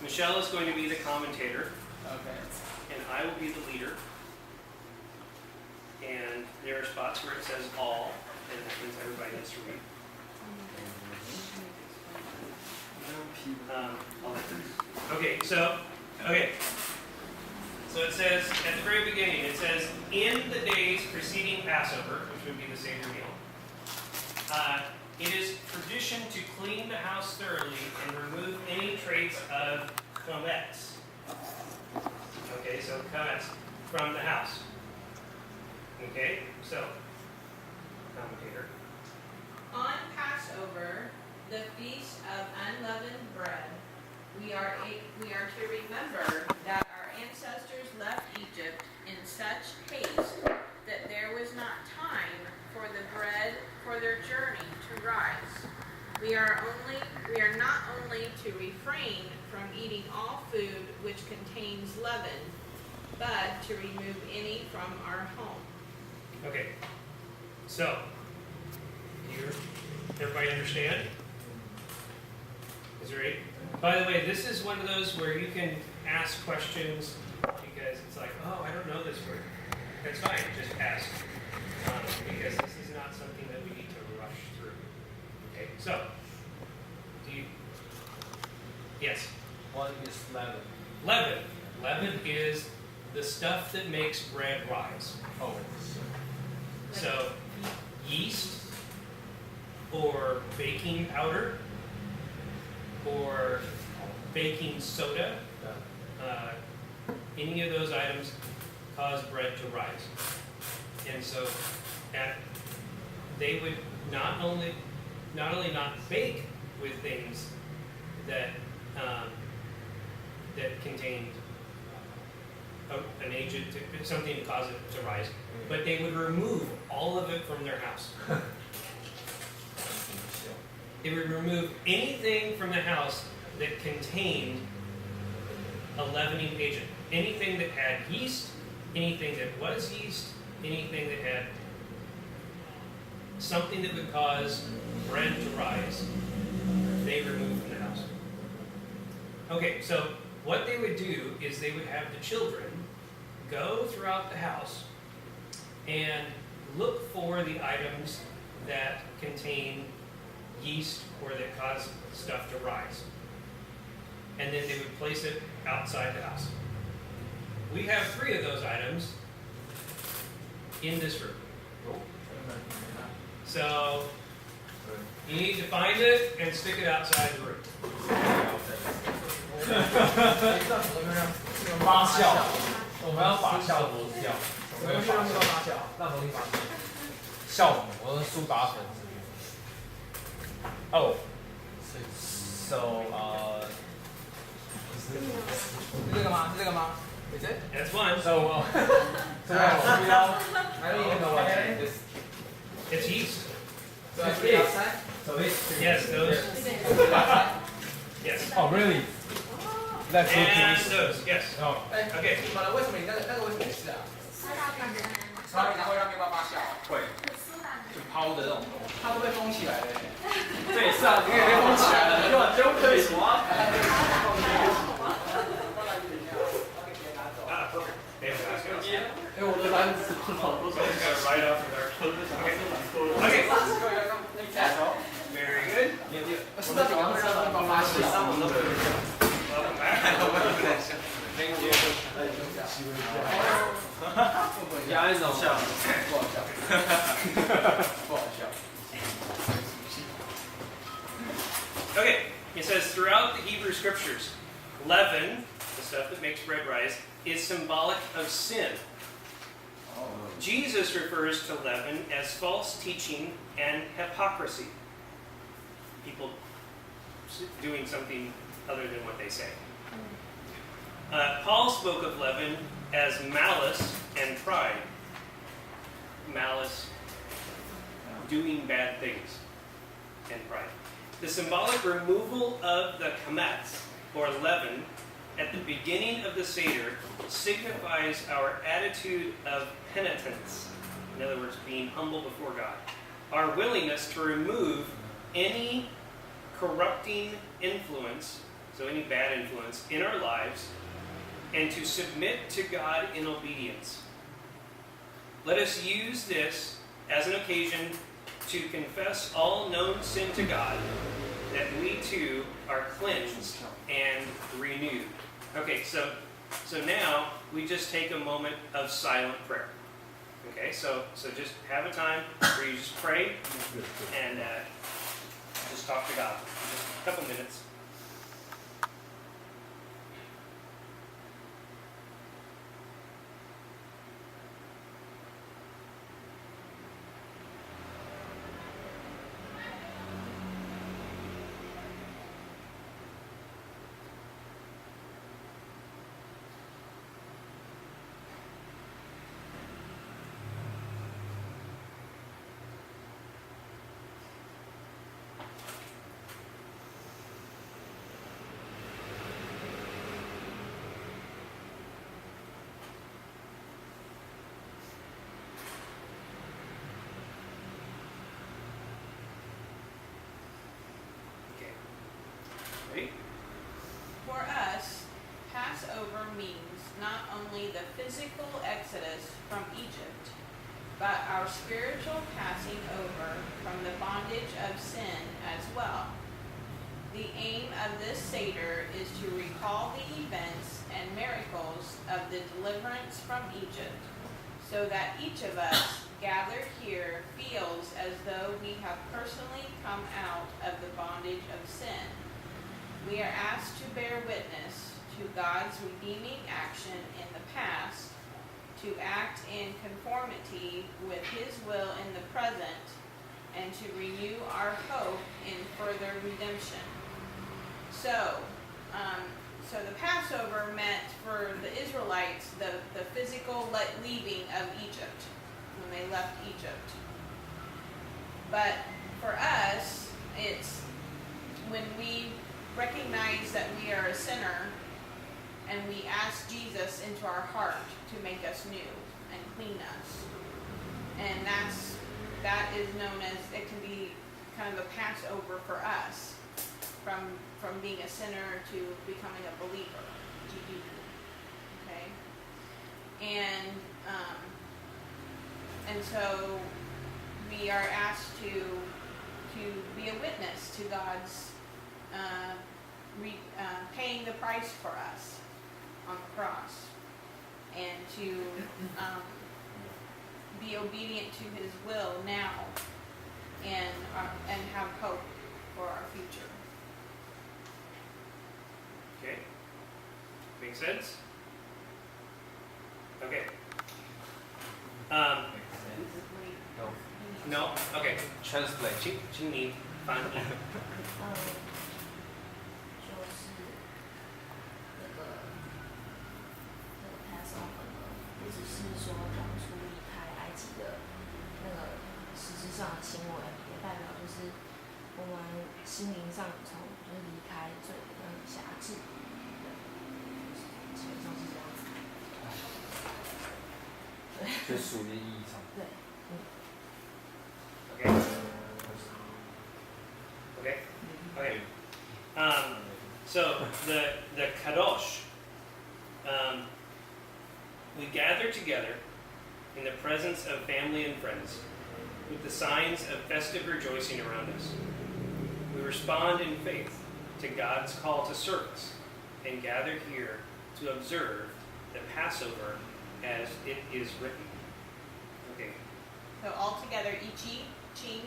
Michelle is going to be the commentator, Okay. and I will be the leader. And there are spots where it says all, and that means everybody needs to read. Okay, so it says, at the very beginning, it says, in the days preceding Passover, which would be the Seder meal, it is tradition to clean the house thoroughly and remove any trace of chametz. Okay, so chametz from the house. Okay, so, commentator. On Passover, the feast of unleavened bread, we are to remember that our ancestors left Egypt in such haste that there was not time for the bread for their journey to rise. We are not only to refrain from eating all food which contains leaven, but to remove any from our home. Okay, so, everybody understand? Is there eight? By the way, this is one of those where you can ask questions because it's like, oh, I don't know this word. That's fine, just ask. Because this is not something that we need to rush through. Okay, so, yes? What is leaven? Leaven. Leaven is the stuff that makes bread rise. Oh. So, yeast, or baking powder, or baking soda, any of those items cause bread to rise. And so they would not only not bake with things that that contained an agent, something to cause it to rise, but they would remove all of it from their house. They would remove anything from the house that contained a leavening agent. Anything that had yeast, anything that was yeast, anything that had something that would cause bread to rise, they removed from the house. Okay, so what they would do is they would have the children go throughout the house and look for the items that contain yeast or that cause stuff to rise. And then they would place it outside the house. We have 3 of those items in this room. So you need to find it and stick it outside the room. 发酵，我们要发酵的东西掉，我们要发酵，让东西发酵。酵母，我是苏打粉之类的。Oh, so 是这个吗？是这个吗？ Is it? That's one. So so I don't even know what that is. It's yeast. So I put it outside. So it's Yes, those. Yes. Oh really? That's so And tasty. those, yes. Oh. Okay. 你们为什么你那个为什么也是啊？它会让面包发酵，会，就抛的那种，它都被封起来的。对，是啊，你也被封起来了，就可以什么？ 因为我的篮子好多， Right off of our Okay. Very good. 是那种会让面包发酵。Welcome back. Thank you. 压一种笑，不好笑，不好笑。 Okay. It says throughout the Hebrew scriptures, leaven, the stuff that makes bread rise, is symbolic of sin. Jesus refers to leaven as false teaching and hypocrisy. People doing something other than what they say. Paul spoke of leaven as malice and pride. Malice, doing bad things, and pride. The symbolic removal of the chametz, or leaven, at the beginning of the Seder signifies our attitude of penitence. In other words, being humble before God. Our willingness to remove any corrupting influence so any bad influence, in our lives, and to submit to God in obedience. Let us use this as an occasion to confess all known sin to God, that we too are cleansed and renewed. Okay, so now we just take a moment of silent prayer. Okay, so just have a time where you just pray and just talk to God for just a couple minutes. For us, Passover means not only the physical exodus from Egypt, but our spiritual passing over from the bondage of sin as well. The aim of this Seder is to recall the events and miracles of the deliverance from Egypt, so that each of us gathered here feels as though we have personally come out of the bondage of sin. We are asked to bear witness to God's redeeming action in the past, to act in conformity with His will in the present, and to renew our hope in further redemption. So the Passover meant for the Israelites the physical leaving of Egypt, when they left Egypt. But for us, it's when we recognize that we are a sinner and we ask Jesus into our heart to make us new and clean us. And that is known as, it can be kind of a Passover for us, from being a sinner to becoming a believer. Okay? And so we are asked to be a witness to God's paying the price for us on the cross, and to be obedient to His will now, and have hope for our future. Okay? Make sense? Okay. No? Okay. Translate. 请你翻译。就是那个 Passover 呢，不只是说当初离开埃及的那个实质上的行为，也代表就是我们心灵上从就是离开罪的那种辖制，对，基本上是这样子。对，就属于意义上。对，Okay. Okay. So the kadosh, we gather together in the presence of family and friends, with the signs of festive rejoicing around us. We respond in faith to God's call to service, and gather here to observe the Passover as it is written. Okay. So all together, Ichi, Ching.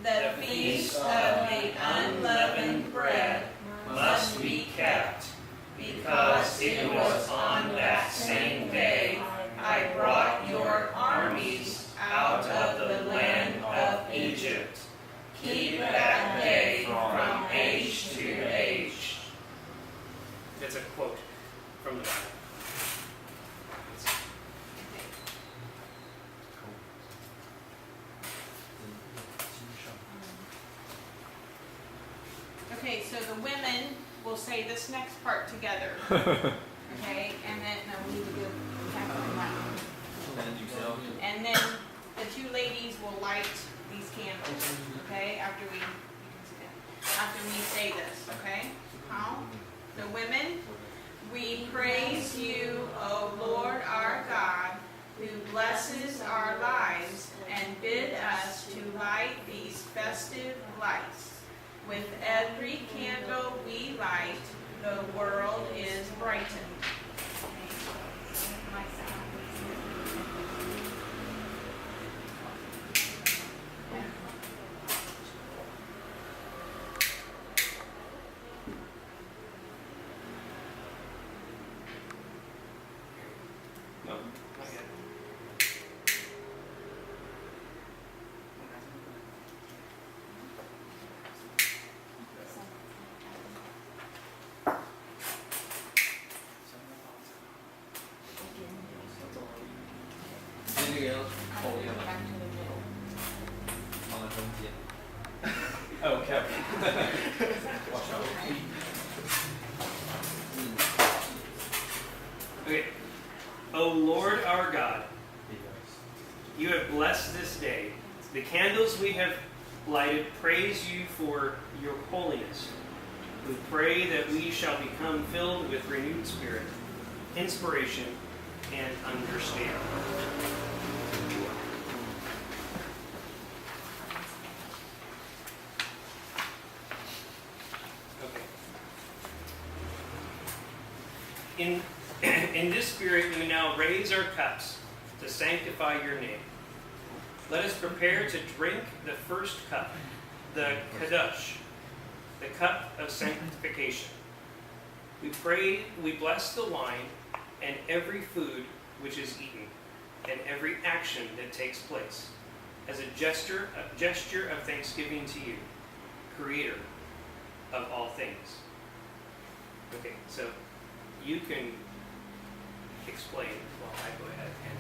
The feast of the unleavened bread must be kept, because it was on that same day I brought your armies out of the land of Egypt. Keep that day from age to age. It's a quote from the Bible. Okay, so the women will say this next part together. Okay, and then no, we need to go back on that one. And then the two ladies will light these candles. Okay, after we say this. Okay, how? lights. With every candle we light, the world is brightened. No, not yet.那个要扣掉，放在中间。OK。我操。Okay. O Lord our God, you have blessed this day. The candles we have lighted praise you for your holiness. We pray that we shall become filled with renewed spirit, inspiration, and understanding. Okay. In this spirit, we now raise our cups to sanctify your name. Let us prepare to drink the first cup, the Kadosh, the cup of sanctification. We pray, we bless the wine and every food which is eaten, and every action that takes place, as a gesture of thanksgiving to you, Creator of all things. Okay, so you can explain while I go ahead and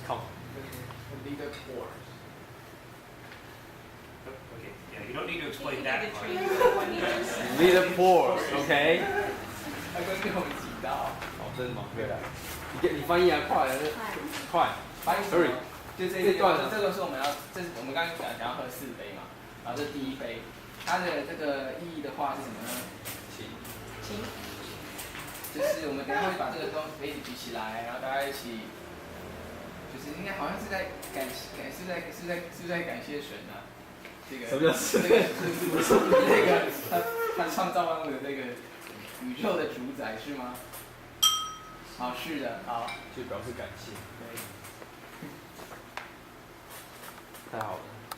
come. Leader pours. okay, yeah, you don't need to explain that part. Leader pours, OK。他刚刚我提到，哦，真的吗？对啊。你翻译啊，快，快。翻译 Sorry，就这这段呢，这个是我们要，这是我们刚刚讲要喝4杯嘛，然后这是第1杯，它的这个意义的话是什么呢？请。就是我们等一下会把这个杯子举起来，然后大家一起，就是应该好像是在是不是在感谢神啊？这个什么叫这个他创造万物的这个宇宙的主宰是吗？好，是的，好，就表示感谢。对，太好了。